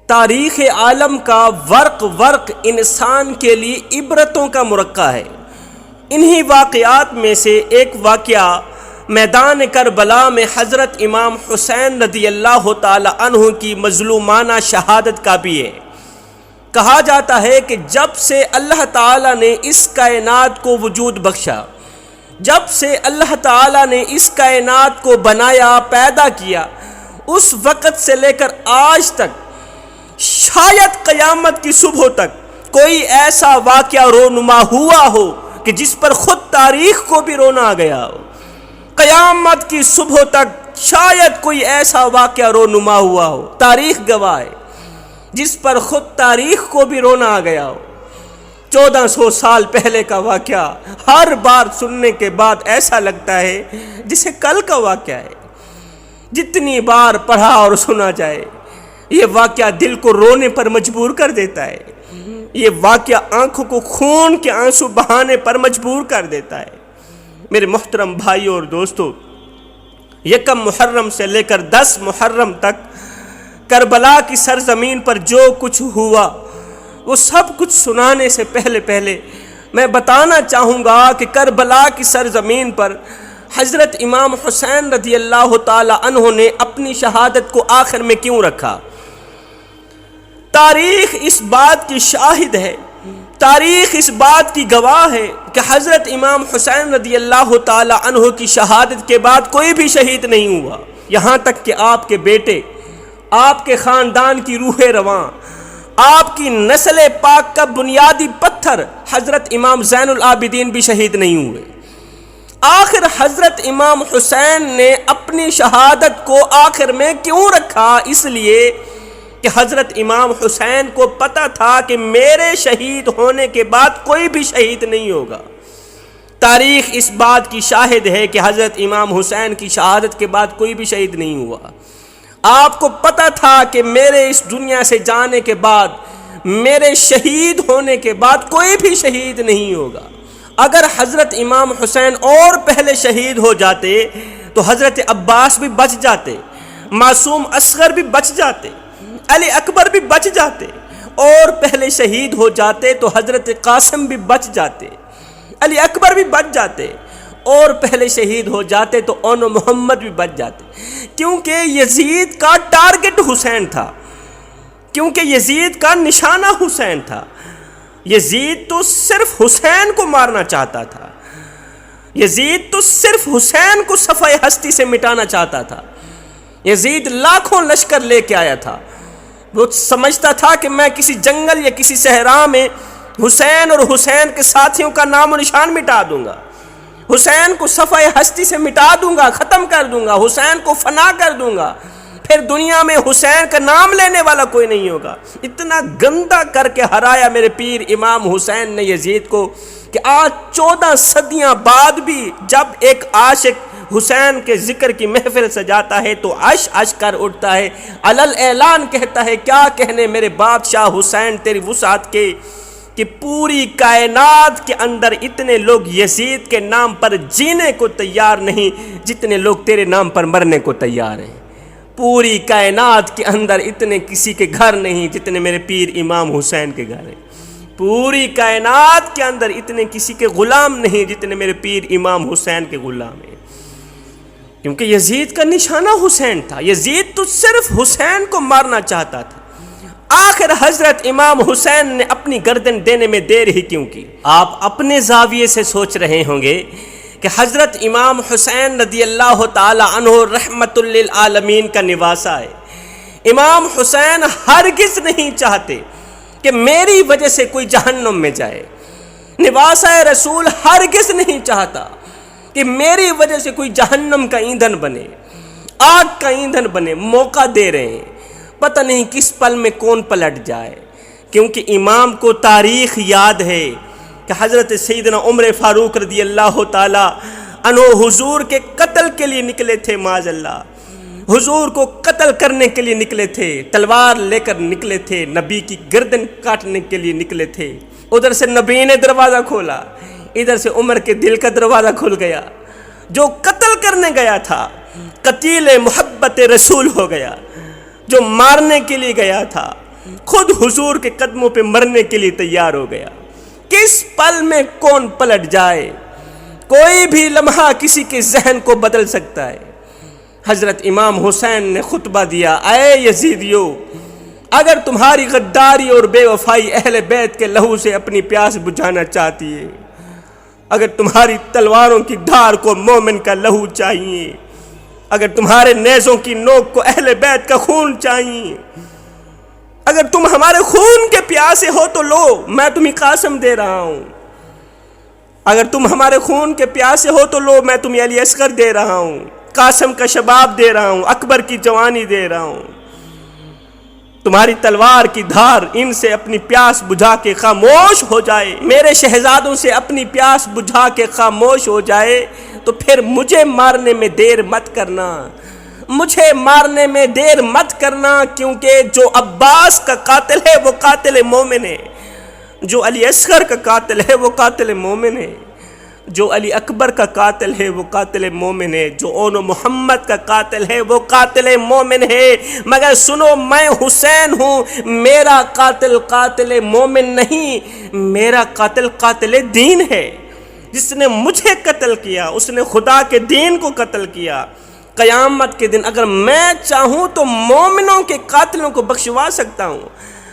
تاریخ عالم کا ورق ورق انسان کے لیے عبرتوں کا مرقع ہے۔ انہی واقعات میں سے ایک واقعہ میدان کربلا میں حضرت امام حسین رضی اللہ تعالی عنہ کی مظلومانہ شہادت کا بھی ہے۔ کہا جاتا ہے کہ جب سے اللہ تعالیٰ نے اس کائنات کو وجود بخشا، جب سے اللہ تعالیٰ نے اس کائنات کو بنایا، پیدا کیا، اس وقت سے لے کر آج تک شاید قیامت کی صبح تک کوئی ایسا واقعہ رونما ہوا ہو کہ جس پر خود تاریخ کو بھی رونا آ گیا ہو۔ قیامت کی صبح تک شاید کوئی ایسا واقعہ رونما ہوا ہو، تاریخ گواہ ہے، جس پر خود تاریخ کو بھی رونا آ گیا ہو۔ 1400 سال پہلے کا واقعہ ہر بار سننے کے بعد ایسا لگتا ہے جسے کل کا واقعہ ہے۔ جتنی بار پڑھا اور سنا جائے یہ واقعہ دل کو رونے پر مجبور کر دیتا ہے، یہ واقعہ آنکھوں کو خون کے آنسو بہانے پر مجبور کر دیتا ہے۔ میرے محترم بھائیوں اور دوستو، 1 محرم سے لے کر 10 محرم تک کربلا کی سرزمین پر جو کچھ ہوا وہ سب کچھ سنانے سے پہلے میں بتانا چاہوں گا کہ کربلا کی سرزمین پر حضرت امام حسین رضی اللہ تعالی عنہ نے اپنی شہادت کو آخر میں کیوں رکھا۔ تاریخ اس بات کی شاہد ہے، تاریخ اس بات کی گواہ ہے کہ حضرت امام حسین رضی اللہ تعالی عنہ کی شہادت کے بعد کوئی بھی شہید نہیں ہوا، یہاں تک کہ آپ کے بیٹے، آپ کے خاندان کی روح رواں، آپ کی نسل پاک کا بنیادی پتھر حضرت امام زین العابدین بھی شہید نہیں ہوئے۔ آخر حضرت امام حسین نے اپنی شہادت کو آخر میں کیوں رکھا؟ اس لیے کہ حضرت امام حسین کو پتہ تھا کہ میرے شہید ہونے کے بعد کوئی بھی شہید نہیں ہوگا۔ تاریخ اس بات کی شاہد ہے کہ حضرت امام حسین کی شہادت کے بعد کوئی بھی شہید نہیں ہوا۔ آپ کو پتہ تھا کہ میرے اس دنیا سے جانے کے بعد، میرے شہید ہونے کے بعد کوئی بھی شہید نہیں ہوگا۔ اگر حضرت امام حسین اور پہلے شہید ہو جاتے تو حضرت عباس بھی بچ جاتے، معصوم اصغر بھی بچ جاتے، علی اکبر بھی بچ جاتے، اور پہلے شہید ہو جاتے تو حضرت قاسم بھی بچ جاتے، علی اکبر بھی بچ جاتے، اور پہلے شہید ہو جاتے تو اون محمد بھی بچ جاتے، کیونکہ یزید کا ٹارگٹ حسین تھا، کیونکہ یزید کا نشانہ حسین تھا۔ یزید تو صرف حسین کو مارنا چاہتا تھا، یزید تو صرف حسین کو صفحہ ہستی سے مٹانا چاہتا تھا۔ یزید لاکھوں لشکر لے کے آیا تھا، وہ سمجھتا تھا کہ میں کسی جنگل یا کسی صحرا میں حسین اور حسین کے ساتھیوں کا نام و نشان مٹا دوں گا، حسین کو صفحہ ہستی سے مٹا دوں گا، ختم کر دوں گا، حسین کو فنا کر دوں گا، پھر دنیا میں حسین کا نام لینے والا کوئی نہیں ہوگا۔ اتنا گندا کر کے ہرایا میرے پیر امام حسین نے یزید کو کہ آج 14 صدیاں بعد بھی جب ایک عاشق حسین کے ذکر کی محفل سجاتا ہے تو عش عش کر اٹھتا ہے، علل اعلان کہتا ہے، کیا کہنے میرے بادشاہ حسین تیری وسعت کے، کہ پوری کائنات کے اندر اتنے لوگ یزید کے نام پر جینے کو تیار نہیں جتنے لوگ تیرے نام پر مرنے کو تیار ہیں۔ پوری کائنات کے اندر اتنے کسی کے گھر نہیں جتنے میرے پیر امام حسین کے گھر ہیں، پوری کائنات کے اندر اتنے کسی کے غلام نہیں جتنے میرے پیر امام حسین کے غلام ہیں، کیونکہ یزید کا نشانہ حسین تھا۔ یزید تو صرف حسین کو مارنا چاہتا تھا۔ آخر حضرت امام حسین نے اپنی گردن دینے میں دیر ہی کیوں کی؟ آپ اپنے زاویے سے سوچ رہے ہوں گے کہ حضرت امام حسین رضی اللہ تعالی عنہ رحمت للعالمین کا نواسہ ہے۔ امام حسین ہرگز نہیں چاہتے کہ میری وجہ سے کوئی جہنم میں جائے، نواسہ رسول ہرگز نہیں چاہتا کہ میری وجہ سے کوئی جہنم کا ایندھن بنے، آگ کا ایندھن بنے۔ موقع دے رہے ہیں، پتہ نہیں کس پل میں کون پلٹ جائے، کیونکہ امام کو تاریخ یاد ہے کہ حضرت سیدنا عمر فاروق رضی اللہ تعالی عنہ حضور کے قتل کے لیے نکلے تھے، معاذ اللہ، حضور کو قتل کرنے کے لیے نکلے تھے، تلوار لے کر نکلے تھے، نبی کی گردن کاٹنے کے لیے نکلے تھے۔ ادھر سے نبی نے دروازہ کھولا، ادھر سے عمر کے دل کا دروازہ کھل گیا۔ جو قتل کرنے گیا تھا قتیل محبت رسول ہو گیا، جو مارنے کے لیے گیا تھا خود حضور کے قدموں پہ مرنے کے لیے تیار ہو گیا۔ کس پل میں کون پلٹ جائے، کوئی بھی لمحہ کسی کے ذہن کو بدل سکتا ہے۔ حضرت امام حسین نے خطبہ دیا، اے یزیدیو، اگر تمہاری غداری اور بے وفائی اہل بیت کے لہو سے اپنی پیاس بجھانا چاہتی ہے، اگر تمہاری تلواروں کی دھار کو مومن کا لہو چاہیے، اگر تمہارے نیزوں کی نوک کو اہل بیت کا خون چاہیے، اگر تم ہمارے خون کے پیاسے ہو تو لو، میں تمہیں قاسم دے رہا ہوں۔ اگر تم ہمارے خون کے پیاسے ہو تو لو، میں تمہیں علی اصغر دے رہا ہوں، قاسم کا شباب دے رہا ہوں، اکبر کی جوانی دے رہا ہوں۔ تمہاری تلوار کی دھار ان سے اپنی پیاس بجھا کے خاموش ہو جائے، میرے شہزادوں سے اپنی پیاس بجھا کے خاموش ہو جائے، تو پھر مجھے مارنے میں دیر مت کرنا، مجھے مارنے میں دیر مت کرنا، کیونکہ جو عباس کا قاتل ہے وہ قاتل مومن ہے، جو علی اصغر کا قاتل ہے وہ قاتل مومن ہے، جو علی اکبر کا قاتل ہے وہ قاتل مومن ہے، جو اون محمد کا قاتل ہے وہ قاتل مومن ہے۔ مگر سنو، میں حسین ہوں، میرا قاتل قاتل مومن نہیں، میرا قاتل قاتل دین ہے۔ جس نے مجھے قتل کیا اس نے خدا کے دین کو قتل کیا۔ قیامت کے دن اگر میں چاہوں تو مومنوں کے قاتلوں کو بخشوا سکتا ہوں،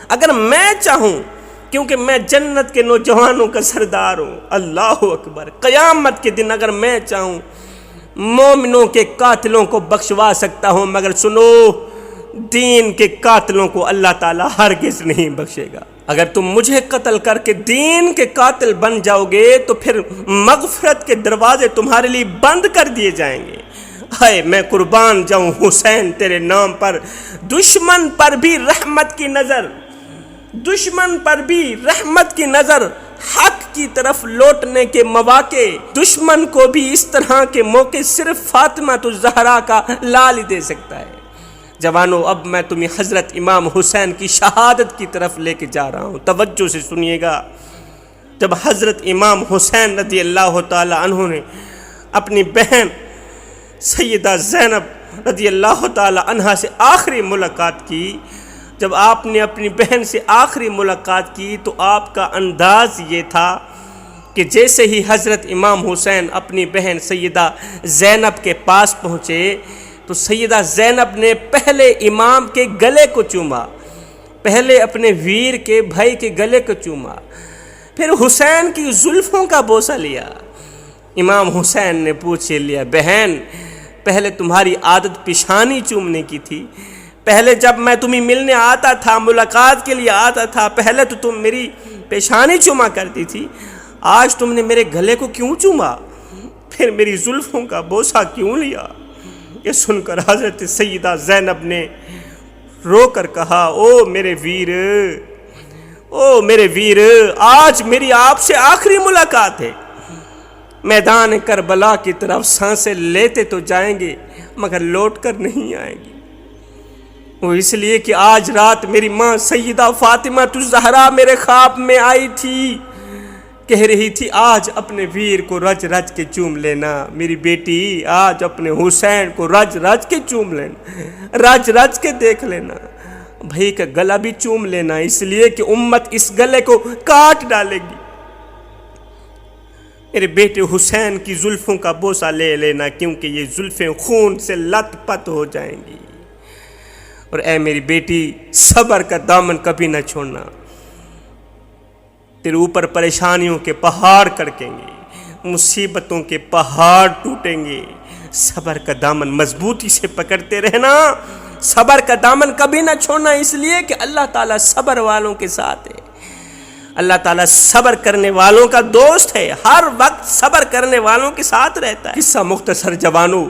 اگر میں چاہوں، کیونکہ میں جنت کے نوجوانوں کا سردار ہوں۔ اللہ اکبر! قیامت کے دن اگر میں چاہوں مومنوں کے قاتلوں کو بخشوا سکتا ہوں، مگر سنو، دین کے قاتلوں کو اللہ تعالیٰ ہرگز نہیں بخشے گا۔ اگر تم مجھے قتل کر کے دین کے قاتل بن جاؤ گے تو پھر مغفرت کے دروازے تمہارے لیے بند کر دیے جائیں گے۔ ہائے میں قربان جاؤں حسین تیرے نام پر، دشمن پر بھی رحمت کی نظر، دشمن پر بھی رحمت کی نظر، حق کی طرف لوٹنے کے مواقع، دشمن کو بھی اس طرح کے موقع صرف فاطمہ الزہرا کا لال ہی دے سکتا ہے۔ جوانو، اب میں تمہیں حضرت امام حسین کی شہادت کی طرف لے کے جا رہا ہوں، توجہ سے سنیے گا۔ جب حضرت امام حسین رضی اللہ تعالی عنہ نے اپنی بہن سیدہ زینب رضی اللہ تعالی عنہا سے آخری ملاقات کی، جب آپ نے اپنی بہن سے آخری ملاقات کی تو آپ کا انداز یہ تھا کہ جیسے ہی حضرت امام حسین اپنی بہن سیدہ زینب کے پاس پہنچے تو سیدہ زینب نے پہلے امام کے گلے کو چوما، پہلے اپنے ویر کے بھائی کے گلے کو چوما، پھر حسین کی زلفوں کا بوسہ لیا۔ امام حسین نے پوچھ لیا، بہن پہلے تمہاری عادت پیشانی چومنے کی تھی، پہلے جب میں تمہیں ملنے آتا تھا، ملاقات کے لیے آتا تھا، پہلے تو تم میری پیشانی چوما کرتی تھی، آج تم نے میرے گلے کو کیوں چوما، پھر میری زلفوں کا بوسہ کیوں لیا؟ یہ سن کر حضرت سیدہ زینب نے رو کر کہا، او میرے ویر، او میرے ویر، آج میری آپ سے آخری ملاقات ہے۔ میدان کربلا کی طرف سانسیں لیتے تو جائیں گے مگر لوٹ کر نہیں آئیں گے، وہ اس لیے کہ آج رات میری ماں سیدہ فاطمہ الزہرا میرے خواب میں آئی تھی، کہہ رہی تھی آج اپنے ویر کو رج رج کے چوم لینا، میری بیٹی آج اپنے حسین کو رج رج کے چوم لینا، رج رج کے دیکھ لینا، بھائی کا گلا بھی چوم لینا، اس لیے کہ امت اس گلے کو کاٹ ڈالے گی۔ میرے بیٹے حسین کی زلفوں کا بوسہ لے لینا، کیونکہ یہ زلفیں خون سے لت پت ہو جائیں گی۔ اور اے میری بیٹی، صبر کا دامن کبھی نہ چھوڑنا، تیرے اوپر پریشانیوں کے پہاڑ کڑکیں گے، مصیبتوں کے پہاڑ ٹوٹیں گے، صبر کا دامن مضبوطی سے پکڑتے رہنا، صبر کا دامن کبھی نہ چھوڑنا، اس لیے کہ اللہ تعالیٰ صبر والوں کے ساتھ ہے، اللہ تعالیٰ صبر کرنے والوں کا دوست ہے، ہر وقت صبر کرنے والوں کے ساتھ رہتا ہے۔ قصہ مختصر جوانو،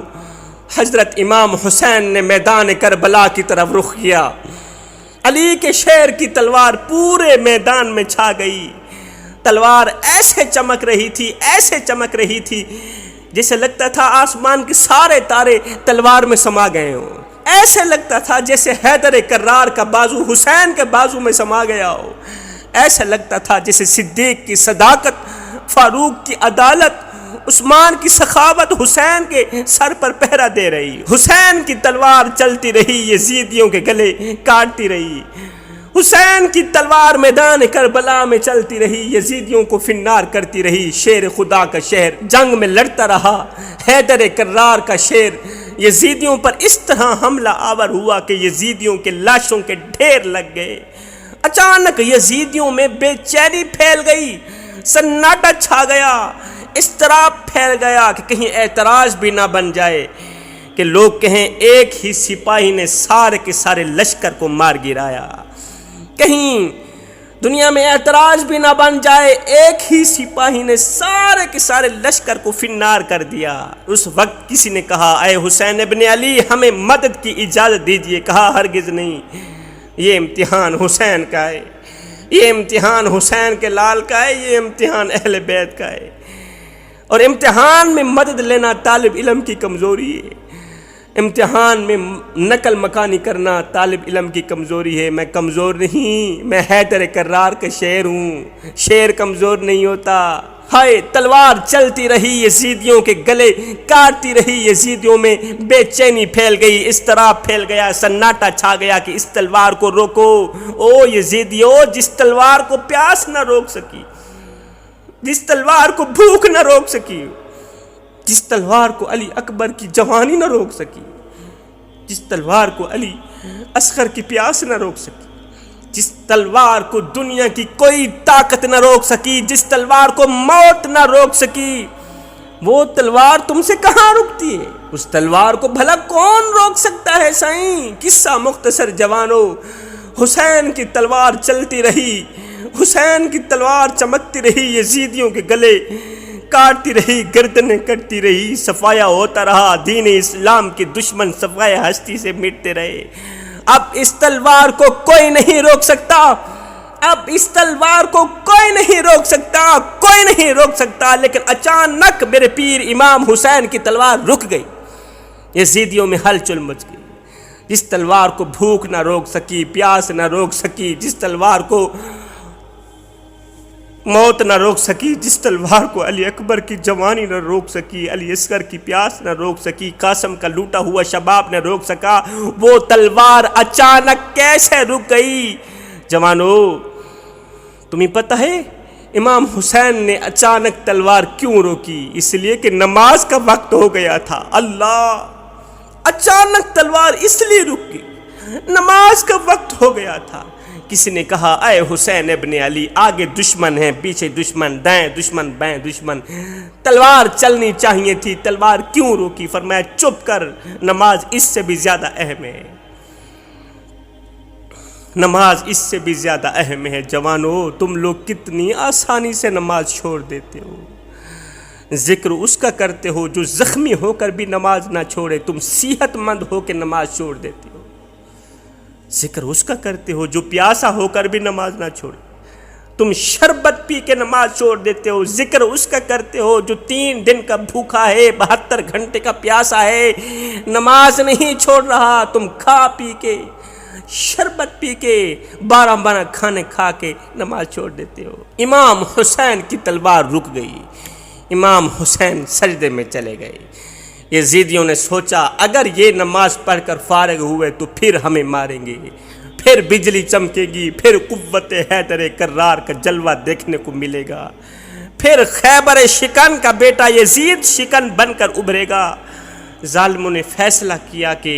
حضرت امام حسین نے میدان کربلا کی طرف رخ کیا، علی کے شیر کی تلوار پورے میدان میں چھا گئی، تلوار ایسے چمک رہی تھی، ایسے چمک رہی تھی جیسے لگتا تھا آسمان کے سارے تارے تلوار میں سما گئے ہوں، ایسے لگتا تھا جیسے حیدر کرار کا بازو حسین کے بازو میں سما گیا ہو، ایسا لگتا تھا جیسے صدیق کی صداقت، فاروق کی عدالت، عثمان کی سخاوت حسین کے سر پر پہرا دے رہی، حسین کی تلوار چلتی رہی، یزیدیوں کے گلے کاٹتی رہی، حسین کی تلوار میدان کربلا میں چلتی رہی، یزیدیوں کو فنار کرتی رہی۔ شیر خدا کا شہر جنگ میں لڑتا رہا، حیدر کرار کا شیر یزیدیوں پر اس طرح حملہ آور ہوا کہ یزیدیوں کے لاشوں کے ڈھیر لگ گئے۔ اچانک یزیدیوں میں بے چینی پھیل گئی، سناٹا چھا گیا، اضطراب پھیل گیا کہ کہیں اعتراض بھی نہ بن جائے کہ لوگ کہیں ایک ہی سپاہی نے سارے کے سارے لشکر کو مار گرایا، کہیں دنیا میں اعتراض بھی نہ بن جائے ایک ہی سپاہی نے سارے کے سارے لشکر کو فنار کر دیا۔ اس وقت کسی نے کہا اے حسین ابن علی ہمیں مدد کی اجازت دیجیے۔ کہا ہرگز نہیں، یہ امتحان حسین کا ہے، یہ امتحان حسین کے لال کا ہے، یہ امتحان اہل بیت کا ہے، اور امتحان میں مدد لینا طالب علم کی کمزوری ہے، امتحان میں نقل مکانی کرنا طالب علم کی کمزوری ہے۔ میں کمزور نہیں، میں حیدر کرار کا شیر ہوں، شیر کمزور نہیں ہوتا۔ ہائے تلوار چلتی رہی، یزیدیوں کے گلے کاٹتی رہی، یزیدیوں میں بے چینی پھیل گئی، اضطراب پھیل گیا، سناٹا چھا گیا کہ اس تلوار کو روکو۔ او یزیدیو، جس تلوار کو پیاس نہ روک سکی، جس تلوار کو بھوک نہ روک سکی، جس تلوار کو علی اکبر کی جوانی نہ روک سکی، جس تلوار کو علی اصغر کی پیاس نہ روک سکی، جس تلوار کو دنیا کی کوئی طاقت نہ روک سکی، جس تلوار کو موت نہ روک سکی، وہ تلوار تم سے کہاں رکتی ہے؟ اس تلوار کو بھلا کون روک سکتا ہے سائیں؟ قصہ مختصر جوانو، حسین کی تلوار چلتی رہی، حسین کی تلوار چمکتی رہی، یزیدیوں کے گلے کاٹتی رہی، گردنیں کٹتی رہی، صفایا ہوتا رہا، دین اسلام کے دشمن صفائے ہستی سے مٹتے رہے۔ اب اس تلوار کو کوئی نہیں روک سکتا، اب اس تلوار کو کوئی نہیں روک سکتا، کوئی نہیں روک سکتا۔ لیکن اچانک میرے پیر امام حسین کی تلوار رک گئی، یزیدیوں میں ہلچل مچ گئی۔ جس تلوار کو بھوک نہ روک سکی، پیاس نہ روک سکی، جس تلوار کو موت نہ روک سکی، جس تلوار کو علی اکبر کی جوانی نہ روک سکی، علی اصغر کی پیاس نہ روک سکی، قاسم کا لوٹا ہوا شباب نہ روک سکا، وہ تلوار اچانک کیسے رک گئی؟ جوانو تمہیں پتہ ہے امام حسین نے اچانک تلوار کیوں روکی؟ اس لیے کہ نماز کا وقت ہو گیا تھا۔ اللہ، اچانک تلوار اس لیے رک گئی، نماز کا وقت ہو گیا تھا۔ کسی نے کہا اے حسین ابن علی آگے دشمن ہیں، پیچھے دشمن، دائیں دشمن بائیں دشمن، تلوار چلنی چاہیے تھی، تلوار کیوں روکی؟ فرمایا چپ کر، نماز اس سے بھی زیادہ اہم ہے، نماز اس سے بھی زیادہ اہم ہے۔ جوانو تم لوگ کتنی آسانی سے نماز چھوڑ دیتے ہو، ذکر اس کا کرتے ہو جو زخمی ہو کر بھی نماز نہ چھوڑے، تم صحت مند ہو کے نماز چھوڑ دیتے ہو۔ ذکر اس کا کرتے ہو جو پیاسا ہو کر بھی نماز نہ چھوڑے، تم شربت پی کے نماز چھوڑ دیتے ہو۔ ذکر اس کا کرتے ہو جو 3 دن کا بھوکا ہے، 72 گھنٹے کا پیاسا ہے، نماز نہیں چھوڑ رہا، تم کھا پی کے، شربت پی کے، 12 کھانے کھا کے نماز چھوڑ دیتے ہو۔ امام حسین کی تلوار رک گئی، امام حسین سجدے میں چلے گئے۔ یزیدیوں نے سوچا اگر یہ نماز پڑھ کر فارغ ہوئے تو پھر ہمیں ماریں گے، پھر بجلی چمکے گی، پھر قوت حیدر کرار کا جلوہ دیکھنے کو ملے گا، پھر خیبر شکن کا بیٹا یزید شکن بن کر ابھرے گا۔ ظالموں نے فیصلہ کیا کہ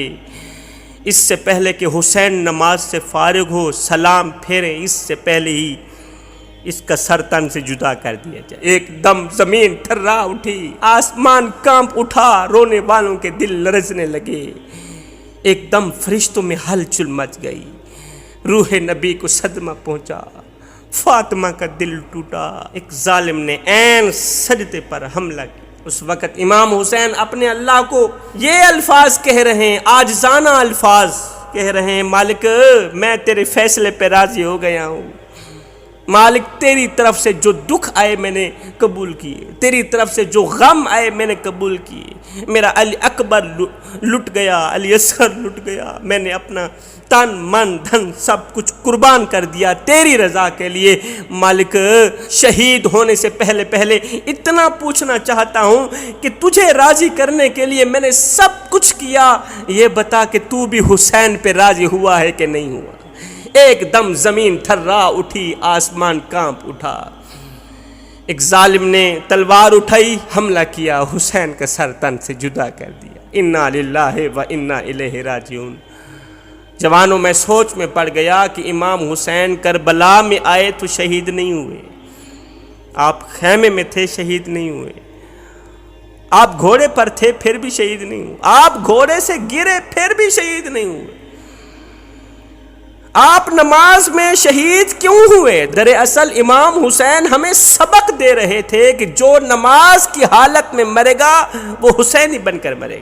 اس سے پہلے کہ حسین نماز سے فارغ ہو، سلام پھیریں، اس سے پہلے ہی اس کا سر تن سے جدا کر دیا جائے۔ ایک دم زمین تھرا اٹھی، آسمان کانپ اٹھا، رونے والوں کے دل لرزنے لگے، ایک دم فرشتوں میں ہلچل مچ گئی، روح نبی کو صدمہ پہنچا، فاطمہ کا دل ٹوٹا۔ ایک ظالم نے عین سجدے پر حملہ کیا۔ اس وقت امام حسین اپنے اللہ کو یہ الفاظ کہہ رہے ہیں، عاجزانہ الفاظ کہہ رہے ہیں، مالک میں تیرے فیصلے پہ راضی ہو گیا ہوں، مالک تیری طرف سے جو دکھ آئے میں نے قبول کیے، تیری طرف سے جو غم آئے میں نے قبول کیے۔ میرا علی اکبر لٹ گیا، علی اصغر لٹ گیا، میں نے اپنا تن من دھن سب کچھ قربان کر دیا تیری رضا کے لیے۔ مالک شہید ہونے سے پہلے اتنا پوچھنا چاہتا ہوں کہ تجھے راضی کرنے کے لیے میں نے سب کچھ کیا، یہ بتا کہ تو بھی حسین پہ راضی ہوا ہے کہ نہیں ہوا؟ ایک دم زمین تھرا اٹھی، آسمان کانپ اٹھا۔ ایک ظالم نے تلوار اٹھائی، حملہ کیا، حسین کا سر تن سے جدا کر دیا۔ انا للہ و انا الیہ راجعون۔ جوانوں میں سوچ میں پڑ گیا کہ امام حسین کربلا میں آئے تو شہید نہیں ہوئے، آپ خیمے میں تھے شہید نہیں ہوئے، آپ گھوڑے پر تھے پھر بھی شہید نہیں ہوئے، آپ گھوڑے سے گرے پھر بھی شہید نہیں ہوئے، آپ نماز میں شہید کیوں ہوئے؟ دراصل امام حسین ہمیں سبق دے رہے تھے کہ جو نماز کی حالت میں مرے گا وہ حسینی بن کر مرے گا۔